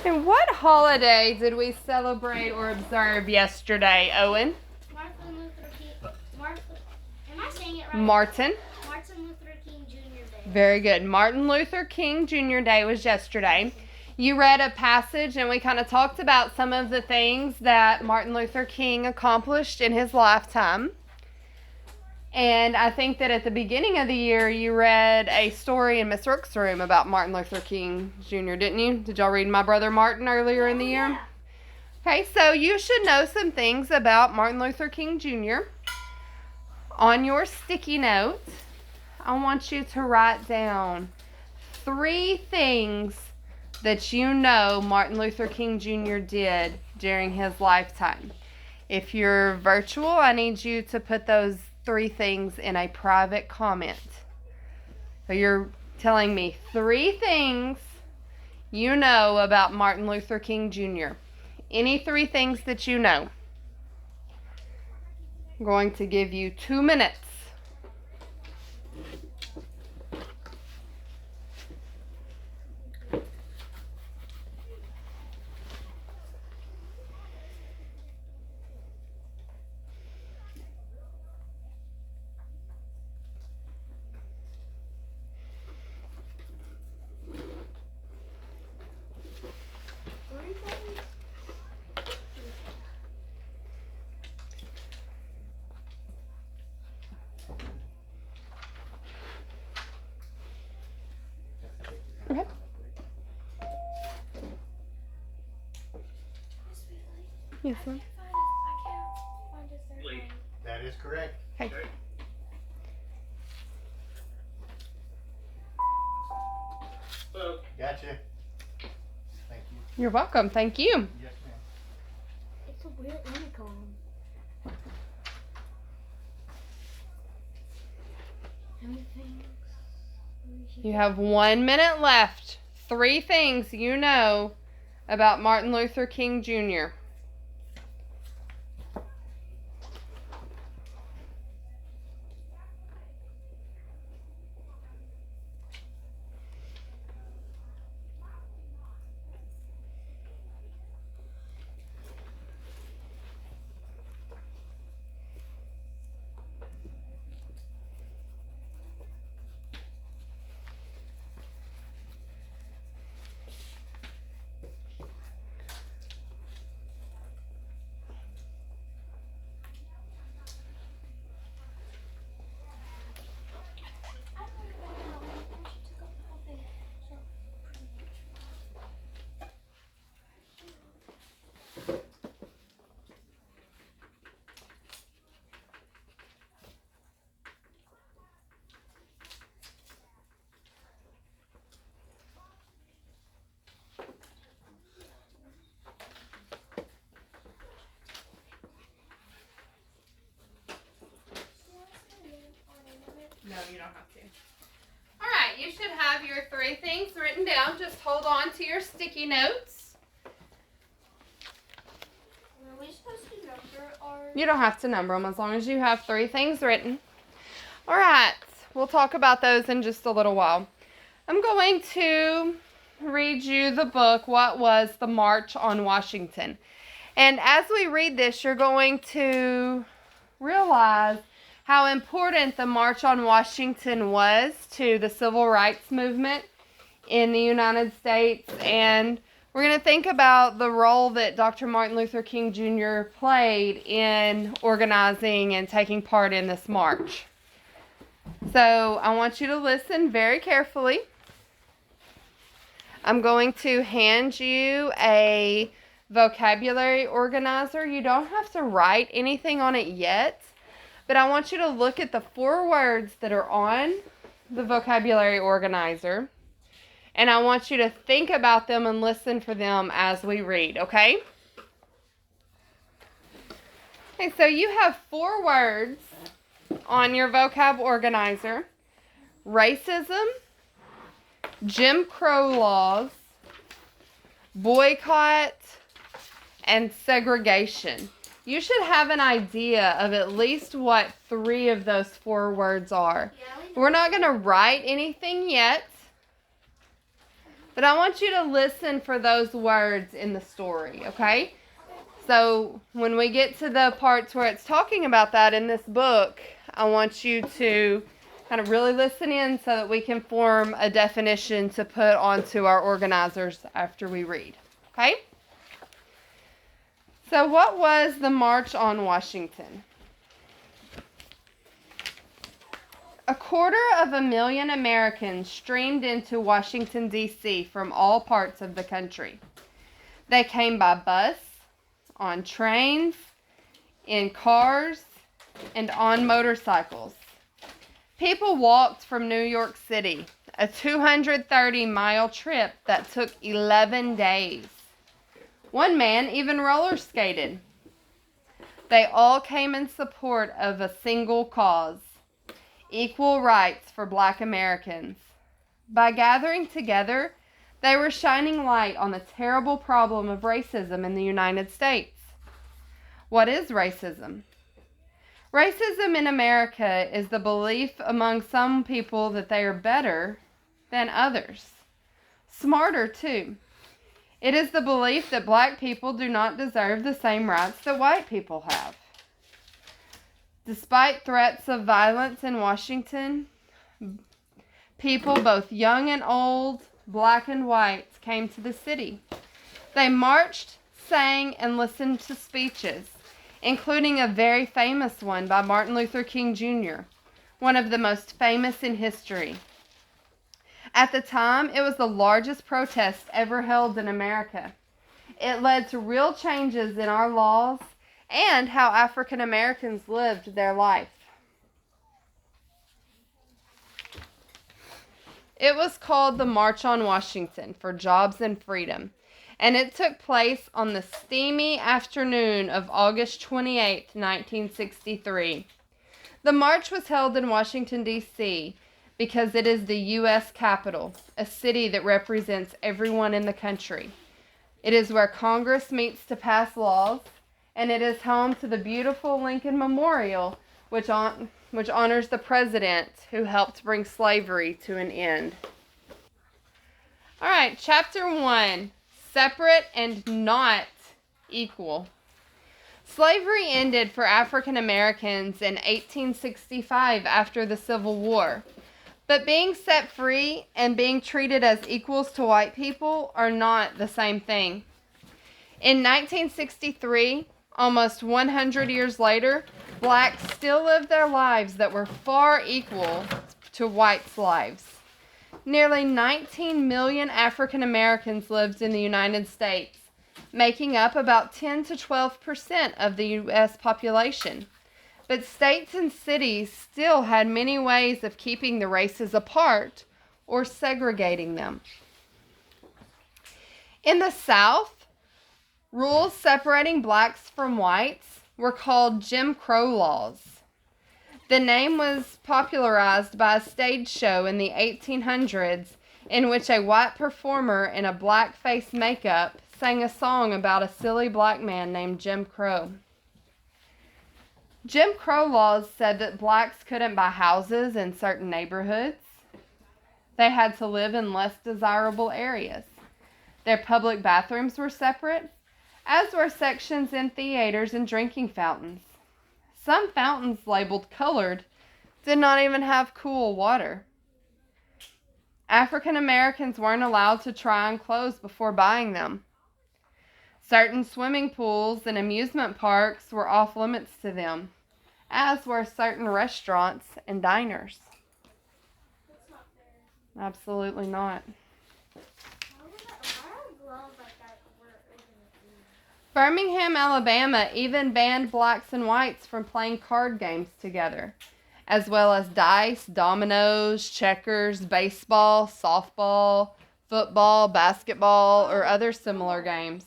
And what holiday did we celebrate or observe yesterday, Owen? Martin Luther King. Am I saying it right? Martin Luther King Jr. Day. Very good. Martin Luther King Jr. Day was yesterday. You read a passage and we kind of talked about some of the things that Martin Luther King accomplished in his lifetime. And I think that at the beginning of the year, you read a story in Miss Rook's room about Martin Luther King Jr., didn't you? Did y'all read My Brother Martin earlier in the year? Yeah. Okay, so you should know some things about Martin Luther King Jr. On your sticky note, I want you to write down 3 things that you know Martin Luther King Jr. did during his lifetime. If you're virtual, I need you to put those 3 things in a private comment. So you're telling me 3 things you know about Martin Luther King Jr. Any 3 things that you know. I'm going to give you 2 minutes. Okay. Yes, ma'am. That is correct. Okay. Gotcha. Thank you. You're welcome. Thank you. Yes, ma'am. It's a weird unicorn. You have 1 minute left. 3 things you know about Martin Luther King Jr. No, you don't have to. All right, you should have your 3 things written down. Just hold on to your sticky notes. Are we supposed to number our... You don't have to number them as long as you have 3 things written. All right, we'll talk about those in just a little while. I'm going to read you the book, What Was the March on Washington? And as we read this, you're going to realize how important the March on Washington was to the civil rights movement in the United States. And we're going to think about the role that Dr. Martin Luther King Jr. played in organizing and taking part in this march. So I want you to listen very carefully. I'm going to hand you a vocabulary organizer. You don't have to write anything on it yet. But I want you to look at the 4 words that are on the vocabulary organizer. And I want you to think about them and listen for them as we read, okay? Okay, so you have 4 words on your vocab organizer. Racism, Jim Crow laws, boycott, and segregation. You should have an idea of at least what 3 of those 4 words are. Yeah, We're not going to write anything yet. But I want you to listen for those words in the story, okay? So when we get to the parts where it's talking about that in this book, I want you to kind of really listen in so that we can form a definition to put onto our organizers after we read, okay? So what was the March on Washington? 250,000 Americans streamed into Washington, D.C. from all parts of the country. They came by bus, on trains, in cars, and on motorcycles. People walked from New York City, a 230-mile trip that took 11 days. One man even roller skated. They all came in support of a single cause: equal rights for Black Americans. By gathering together, they were shining light on the terrible problem of racism in the United States. What is racism? Racism in America is the belief among some people that they are better than others. Smarter, too. It is the belief that Black people do not deserve the same rights that white people have. Despite threats of violence in Washington, people both young and old, Black and white, came to the city. They marched, sang, and listened to speeches, including a very famous one by Martin Luther King Jr., one of the most famous in history. At the time, it was the largest protest ever held in America. It led to real changes in our laws and how African Americans lived their life. It was called the March on Washington for Jobs and Freedom, and it took place on the steamy afternoon of August 28, 1963. The march was held in Washington, D.C., because it is the U.S. Capitol, a city that represents everyone in the country. It is where Congress meets to pass laws, and it is home to the beautiful Lincoln Memorial, which honors the president who helped bring slavery to an end. All right, Chapter 1, Separate and Not Equal. Slavery ended for African Americans in 1865 after the Civil War. But being set free and being treated as equals to white people are not the same thing. In 1963, almost 100 years later, Blacks still lived their lives that were far equal to whites' lives. Nearly 19 million African Americans lived in the United States, making up about 10 to 12% of the U.S. population. But states and cities still had many ways of keeping the races apart or segregating them. In the South, rules separating Blacks from whites were called Jim Crow laws. The name was popularized by a stage show in the 1800s in which a white performer in a blackface makeup sang a song about a silly black man named Jim Crow. Jim Crow laws said that Blacks couldn't buy houses in certain neighborhoods. They had to live in less desirable areas. Their public bathrooms were separate, as were sections in theaters and drinking fountains. Some fountains labeled colored did not even have cool water. African Americans weren't allowed to try on clothes before buying them. Certain swimming pools and amusement parks were off limits to them, as were certain restaurants and diners. That's not fair. Absolutely not. Why are laws like that Birmingham, Alabama even banned blacks and whites from playing card games together, as well as dice, dominoes, checkers, baseball, softball, football, basketball, or other similar games.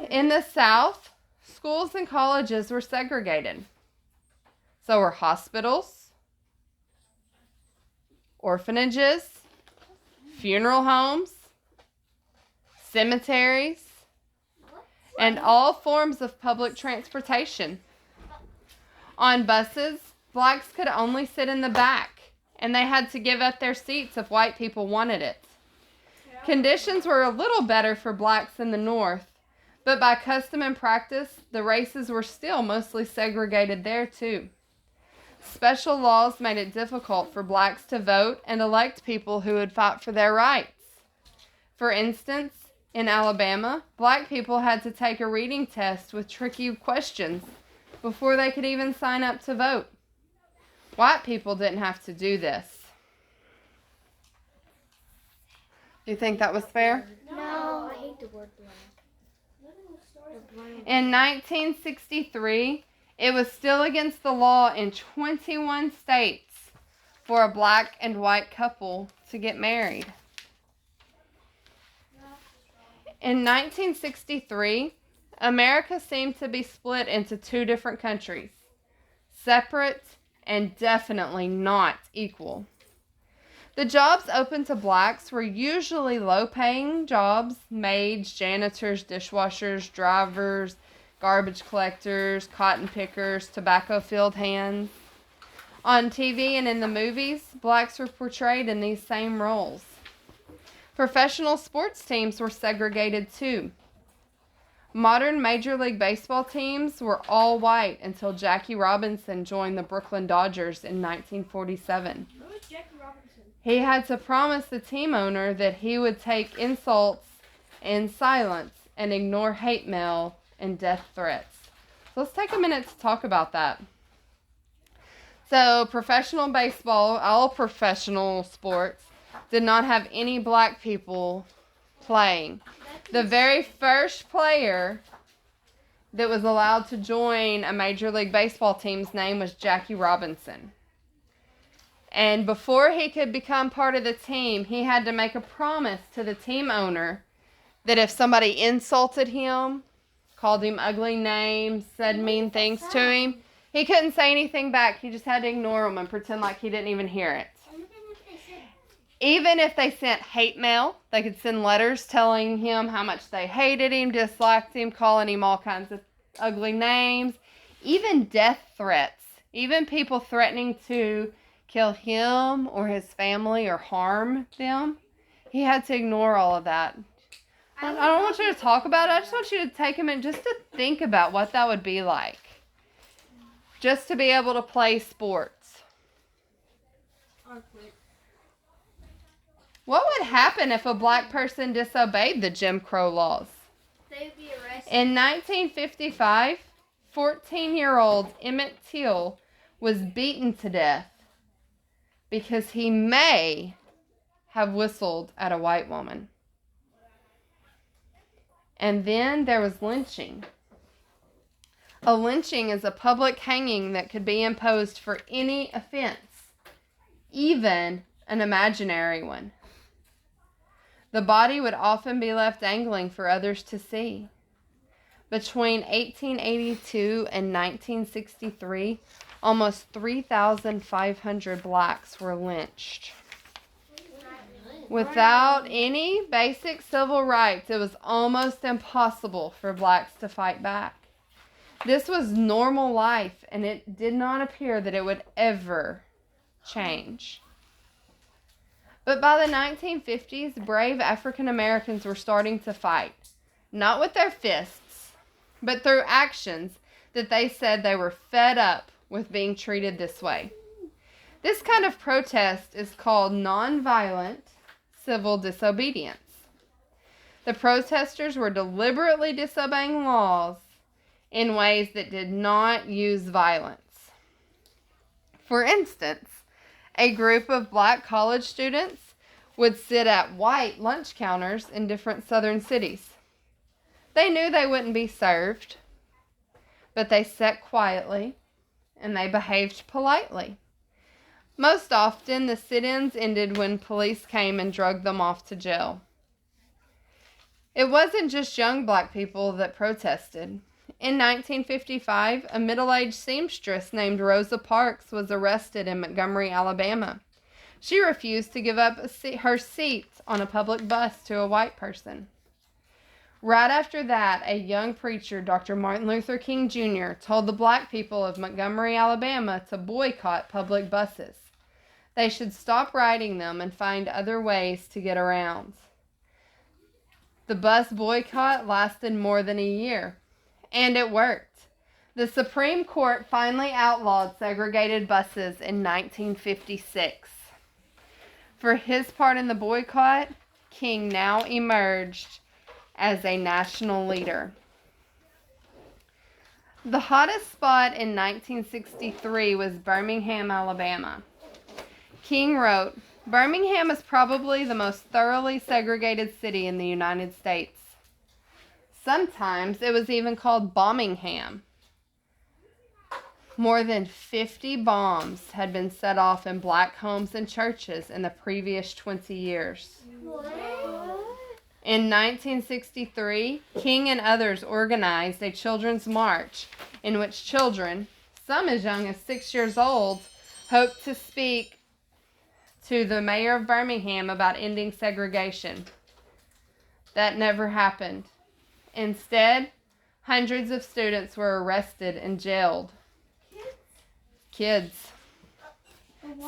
In the South, schools and colleges were segregated. So were hospitals, orphanages, funeral homes, cemeteries, and all forms of public transportation. On buses, blacks could only sit in the back, and they had to give up their seats if white people wanted it. Conditions were a little better for blacks in the North, but by custom and practice, the races were still mostly segregated there too. Special laws made it difficult for blacks to vote and elect people who would fight for their rights. For instance, in Alabama, black people had to take a reading test with tricky questions before they could even sign up to vote. White people didn't have to do this. Do you think that was fair? No, I hate the word black. In 1963, it was still against the law in 21 states for a black and white couple to get married. In 1963, America seemed to be split into two different countries, separate and definitely not equal. The jobs open to blacks were usually low-paying jobs: maids, janitors, dishwashers, drivers, garbage collectors, cotton pickers, tobacco field hands. On TV and in the movies, blacks were portrayed in these same roles. Professional sports teams were segregated too. Modern Major League Baseball teams were all white until Jackie Robinson joined the Brooklyn Dodgers in 1947. Who is Jackie Robinson? He had to promise the team owner that he would take insults in silence and ignore hate mail and death threats. So let's take a minute to talk about that. So professional baseball, all professional sports, did not have any black people playing. The very first player that was allowed to join a Major League Baseball team's name was Jackie Robinson. And before he could become part of the team, he had to make a promise to the team owner that if somebody insulted him, called him ugly names, said mean things to him, he couldn't say anything back. He just had to ignore them and pretend like he didn't even hear it. Even if they sent hate mail, they could send letters telling him how much they hated him, disliked him, calling him all kinds of ugly names, even death threats, even people threatening to kill him or his family or harm them. He had to ignore all of that. I don't want you to talk about it. I just want you to take a minute just to think about what that would be like. Just to be able to play sports. What would happen if a black person disobeyed the Jim Crow laws? They'd be arrested. In 1955, 14-year-old Emmett Till was beaten to death because he may have whistled at a white woman. And then there was lynching. A lynching is a public hanging that could be imposed for any offense, even an imaginary one. The body would often be left dangling for others to see. Between 1882 and 1963, almost 3,500 blacks were lynched. Without any basic civil rights, it was almost impossible for blacks to fight back. This was normal life, and it did not appear that it would ever change. But by the 1950s, brave African Americans were starting to fight, not with their fists, but through actions that they said they were fed up with being treated this way. This kind of protest is called nonviolent civil disobedience. The protesters were deliberately disobeying laws in ways that did not use violence. For instance, a group of black college students would sit at white lunch counters in different southern cities. They knew they wouldn't be served, but they sat quietly and they behaved politely. Most often, the sit-ins ended when police came and dragged them off to jail. It wasn't just young black people that protested. In 1955, a middle-aged seamstress named Rosa Parks was arrested in Montgomery, Alabama. She refused to give up her seat on a public bus to a white person. Right after that, a young preacher, Dr. Martin Luther King Jr., told the black people of Montgomery, Alabama to boycott public buses. They should stop riding them and find other ways to get around. The bus boycott lasted more than a year, and it worked. The Supreme Court finally outlawed segregated buses in 1956. For his part in the boycott, King now emerged as a national leader. The hottest spot in 1963 was Birmingham, Alabama. King wrote, "Birmingham is probably the most thoroughly segregated city in the United States. Sometimes it was even called Bombingham." More than 50 bombs had been set off in black homes and churches in the previous 20 years. What? In 1963, King and others organized a children's march in which children, some as young as 6 years old, hoped to speak to the mayor of Birmingham about ending segregation. That never happened. Instead, hundreds of students were arrested and jailed. Kids.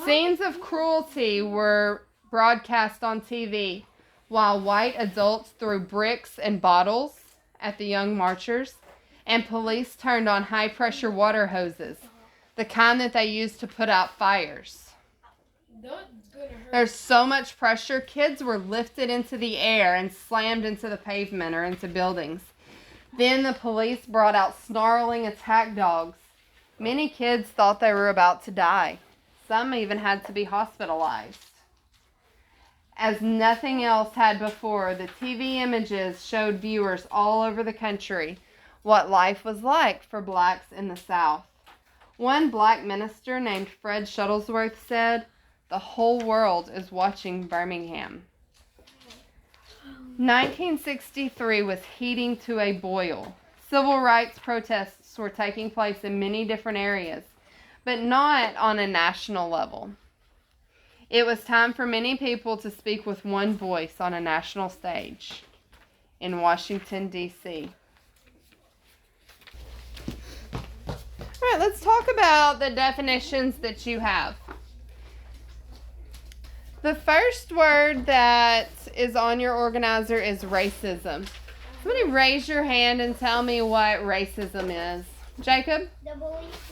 Scenes of cruelty were broadcast on TV while white adults threw bricks and bottles at the young marchers, and police turned on high-pressure water hoses, the kind that they used to put out fires. There's so much pressure, kids were lifted into the air and slammed into the pavement or into buildings. Then the police brought out snarling attack dogs. Many kids thought they were about to die. Some even had to be hospitalized. As nothing else had before, the TV images showed viewers all over the country what life was like for blacks in the South. One black minister named Fred Shuttlesworth said, "The whole world is watching Birmingham." 1963 was heating to a boil. Civil rights protests were taking place in many different areas, but not on a national level. It was time for many people to speak with one voice on a national stage in Washington, D.C. All right, let's talk about the definitions that you have. The first word that is on your organizer is racism. Somebody raise your hand and tell me what racism is. Jacob? The belief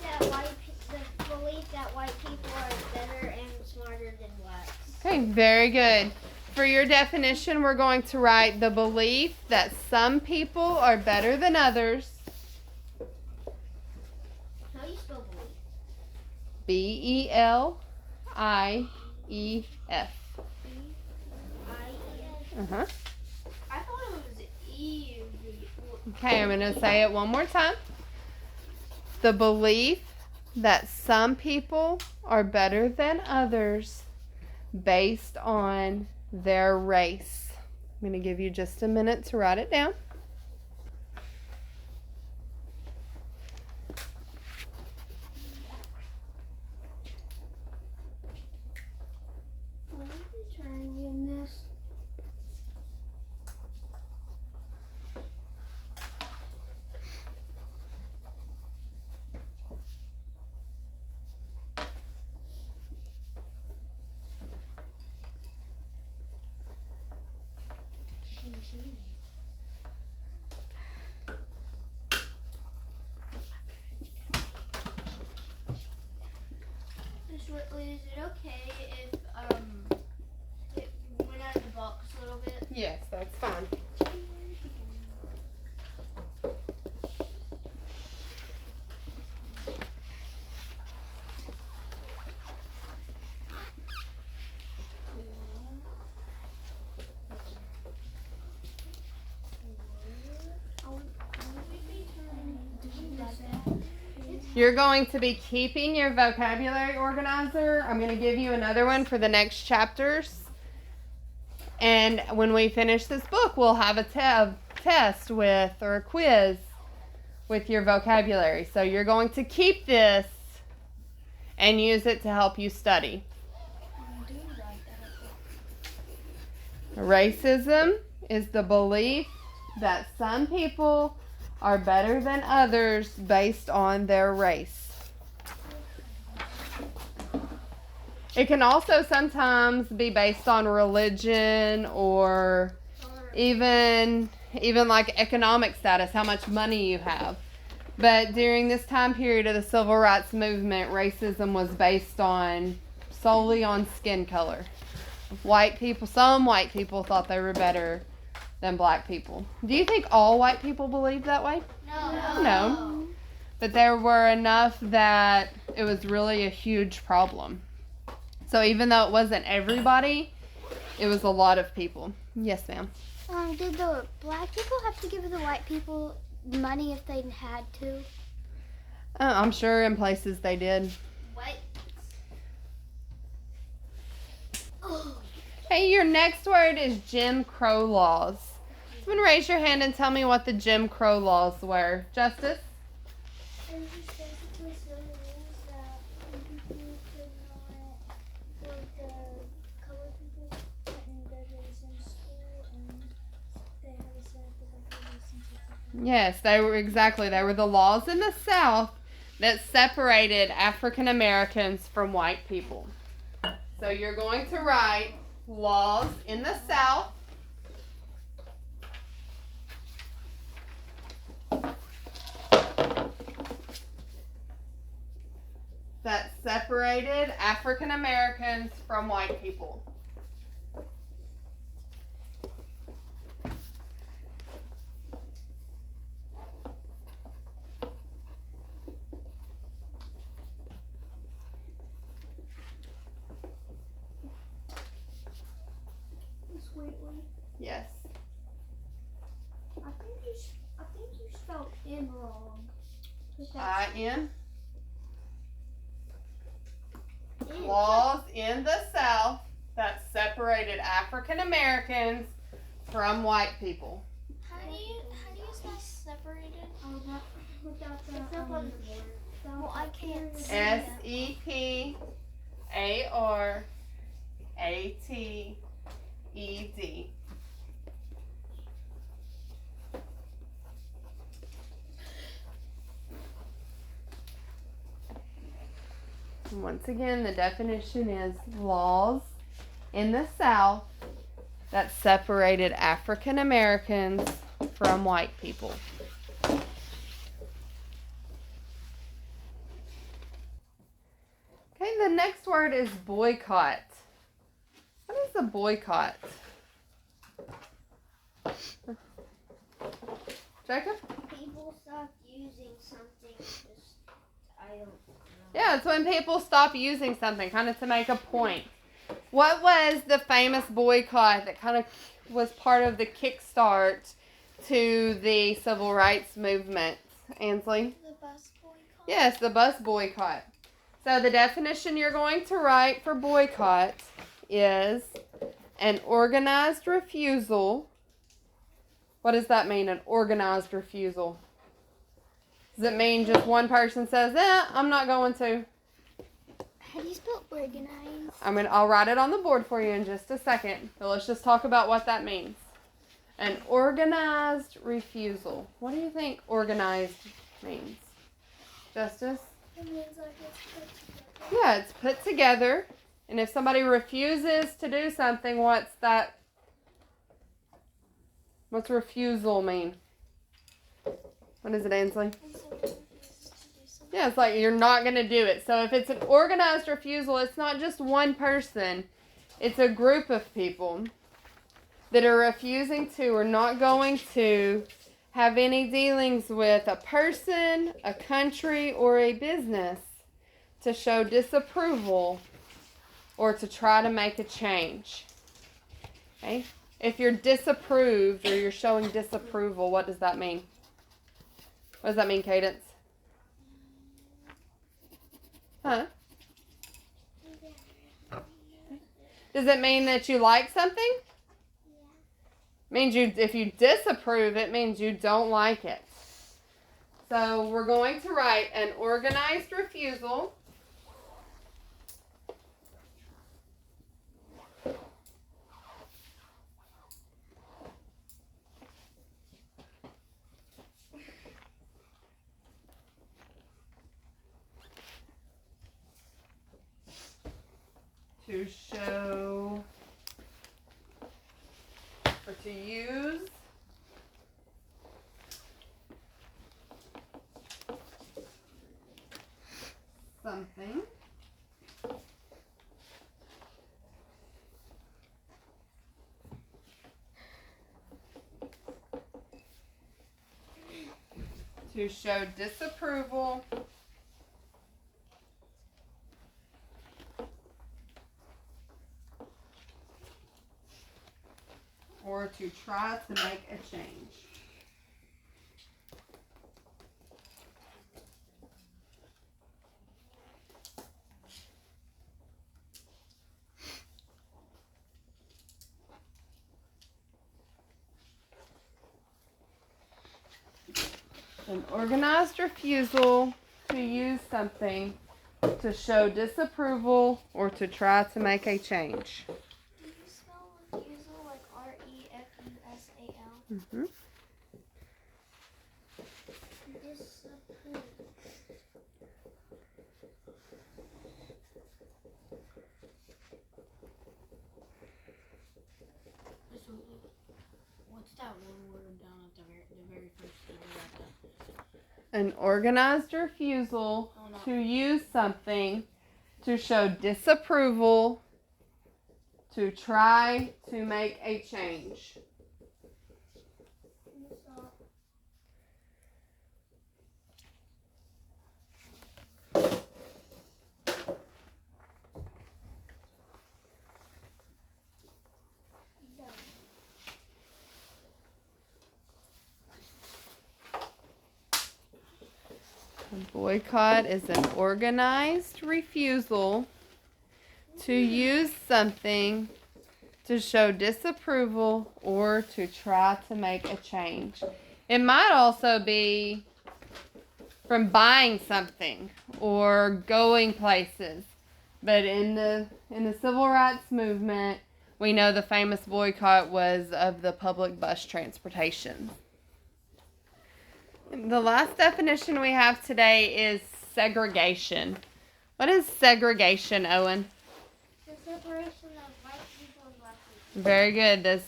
that white people are better and smarter than blacks. Okay, very good. For your definition, we're going to write the belief that some people are better than others. How do you spell belief? B-E-L-I-E-F. B-I-E-F. Uh-huh. I thought it was E. Okay, I'm going to say it one more time. The belief that some people are better than others based on their race. I'm going to give you just a minute to write it down. What are you trying in this? Miss Whitley, is it okay if it went out of the box a little bit? Yes, that's fine. You're going to be keeping your vocabulary organizer. I'm going to give you another one for the next chapters. And when we finish this book, we'll have a test with, or a quiz with your vocabulary. So you're going to keep this and use it to help you study. Racism is the belief that some people are better than others based on their race. It can also sometimes be based on religion or even like economic status, how much money you have. But during this time period of the civil rights movement, racism was based solely on skin color. Some white people thought they were better than black people. Do you think all white people believe that way? No. But there were enough that it was really a huge problem. So even though it wasn't everybody, it was a lot of people. Yes, ma'am. Did the black people have to give the white people money if they had to? I'm sure in places they did. What? Hey, your next word is Jim Crow laws. Someone raise your hand and tell me what the Jim Crow laws were. Justice? It was just basically some rules that people could not, like the colored people couldn't go to the same school, and they had a set of like. Yes, they were the laws in the South that separated African Americans from white people. So you're going to write laws in the South that separated African Americans from white people. Yes. I think you spelled "in" wrong. I-N. Laws in the South that separated African Americans from white people. How do you spell separated? Without the it's up on the board. Well, I can't see SEPARATED. Once again, the definition is laws in the South that separated African Americans from white people. Okay, the next word is boycott. What is a boycott? Jacob? People stop using something. I don't know. Yeah, it's when people stop using something, kind of to make a point. What was the famous boycott that kind of was part of the kickstart to the civil rights movement, Ansley? The bus boycott? Yes, the bus boycott. So the definition you're going to write for boycott is an organized refusal. What does that mean, an organized refusal? Does it mean just one person says, I'm not going to? How do you spell organized? I'll write it on the board for you in just a second. But let's just talk about what that means. An organized refusal. What do you think organized means? Justice? It means like it's put together. Yeah, it's put together. And if somebody refuses to do something, what's refusal mean? What is it, Ansley? Yeah, it's like you're not going to do it. So if it's an organized refusal, it's not just one person. It's a group of people that are refusing to or not going to have any dealings with a person, a country, or a business to show disapproval or to try to make a change. Okay? If you're disapproved or you're showing disapproval, what does that mean? What does that mean, Cadence? Huh? Does it mean that you like something? Means if you disapprove, it means you don't like it. So we're going to write an organized refusal. To to use something to show disapproval or to try to make a change. An organized refusal to use something to show disapproval or to try to make a change. Do you spell refusal like R-E-F-U-S-A-L? Mm-hmm. Disapprove. What's that one word down at the very first thing? An organized refusal to use something to show disapproval, to try to make a change. A boycott is an organized refusal to use something to show disapproval or to try to make a change. It might also be from buying something or going places. But in the civil rights movement, we know the famous boycott was of the public bus transportation. The last definition we have today is segregation. What is segregation, Owen? The separation of white people and black people. Very good.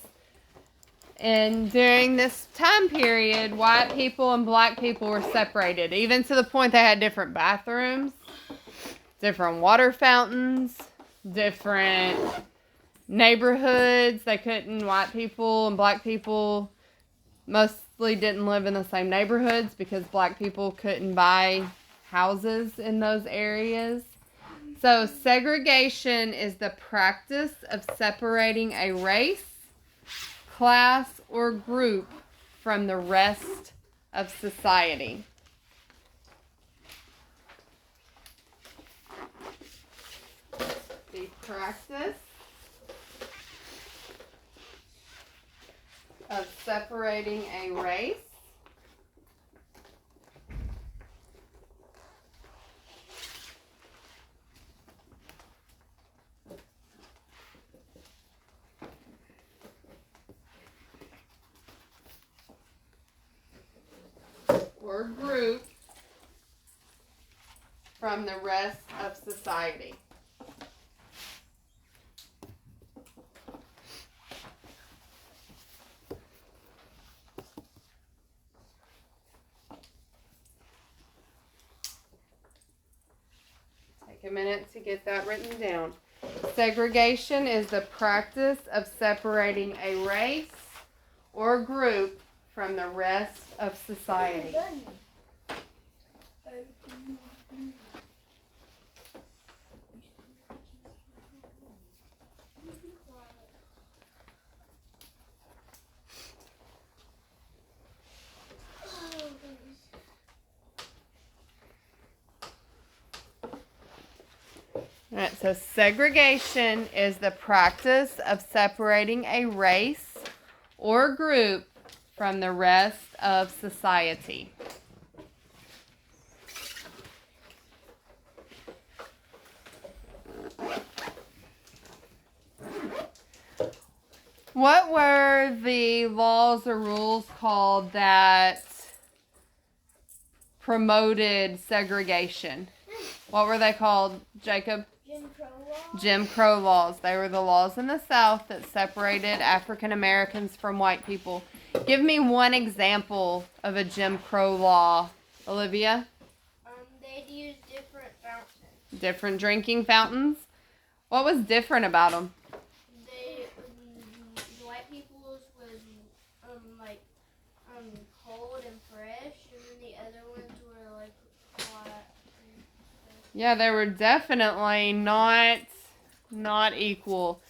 And during this time period, white people and black people were separated, even to the point they had different bathrooms, different water fountains, different neighborhoods. White people and black people mostly didn't live in the same neighborhoods because black people couldn't buy houses in those areas. So segregation is the practice of separating a race, class, or group from the rest of society. The practice of separating a race, or group from the rest of society. Take a minute to get that written down. Segregation is the practice of separating a race or group from the rest of society. Alright, so segregation is the practice of separating a race or group from the rest of society. What were the laws or rules called that promoted segregation? What were they called, Jacob? Jim Crow Jim Crow laws. They were the laws in the South that separated African Americans from white people. Give me one example of a Jim Crow law, Olivia. They'd use different fountains. Different drinking fountains. What was different about them? The white people's was cold and fresh, and then the other ones were like hot. Yeah, they were definitely not equal.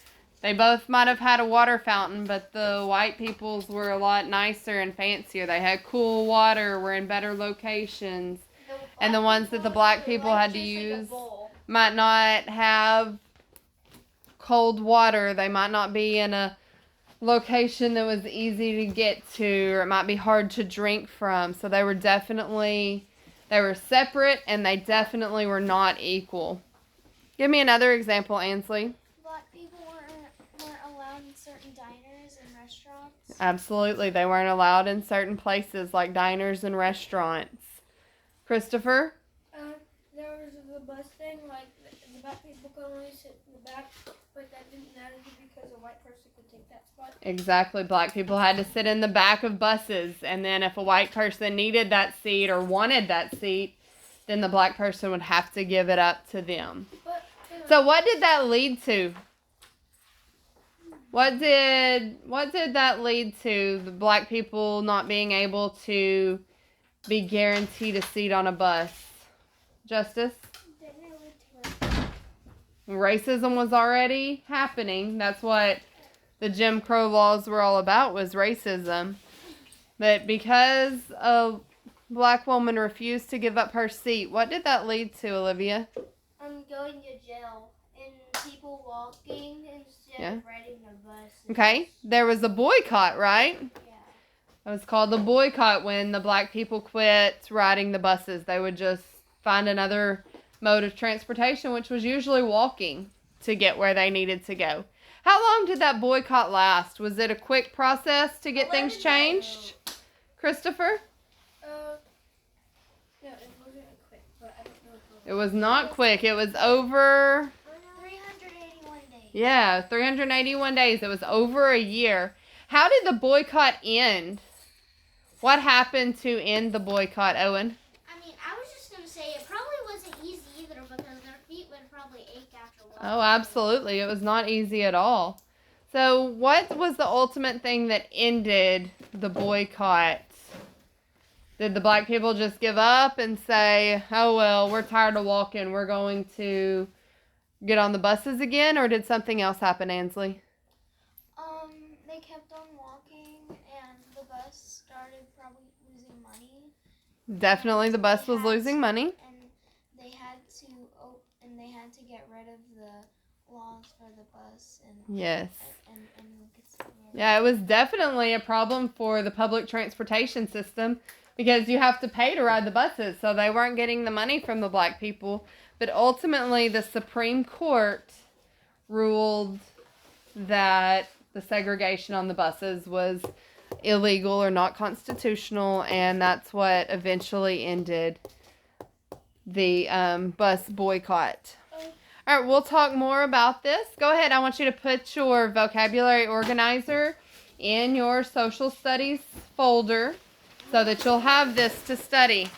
They both might have had a water fountain, but the white people's were a lot nicer and fancier. They had cool water, were in better locations. And the ones that the black people had to use might not have cold water. They might not be in a location that was easy to get to, or it might be hard to drink from. So they were separate, and they definitely were not equal. Give me another example, Ansley. Black people weren't allowed in certain diners and restaurants. Absolutely. They weren't allowed in certain places like diners and restaurants. Christopher? There was the bus thing, like the black people could only sit in the back, but that didn't matter because a white person could take that spot. Exactly. Black people had to sit in the back of buses, and then if a white person needed that seat or wanted that seat, then the black person would have to give it up to them. So what did that lead to? What did that lead to? The black people not being able to be guaranteed a seat on a bus? Justice? Racism was already happening. That's what the Jim Crow laws were all about, was racism. But because a black woman refused to give up her seat, what did that lead to, Olivia? Going to jail and people walking instead of riding the bus. Okay, there was a boycott, right? Yeah. It was called the boycott when the black people quit riding the buses. They would just find another mode of transportation, which was usually walking to get where they needed to go. How long did that boycott last? Was it a quick process to get things changed? Christopher? No, it wasn't quick, but I don't know if It was not quick. It was over... 381 days. Yeah, 381 days. It was over a year. How did the boycott end? What happened to end the boycott, Owen? I mean, I was just going to say it probably wasn't easy either because their feet would probably ache after a while. Oh, absolutely. It was not easy at all. So what was the ultimate thing that ended the boycott? Did the black people just give up and say, oh, well, we're tired of walking. We're going to get on the buses again? Or did something else happen, Ansley? They kept on walking and the bus started probably losing money. Definitely the bus was losing money. And they had to get rid of the laws for the bus. Yes. And Yeah, it was definitely a problem for the public transportation system because you have to pay to ride the buses. So they weren't getting the money from the black people. But ultimately, the Supreme Court ruled that the segregation on the buses was illegal or not constitutional, and that's what eventually ended the bus boycott. All right, we'll talk more about this. Go ahead. I want you to put your vocabulary organizer in your social studies folder so that you'll have this to study.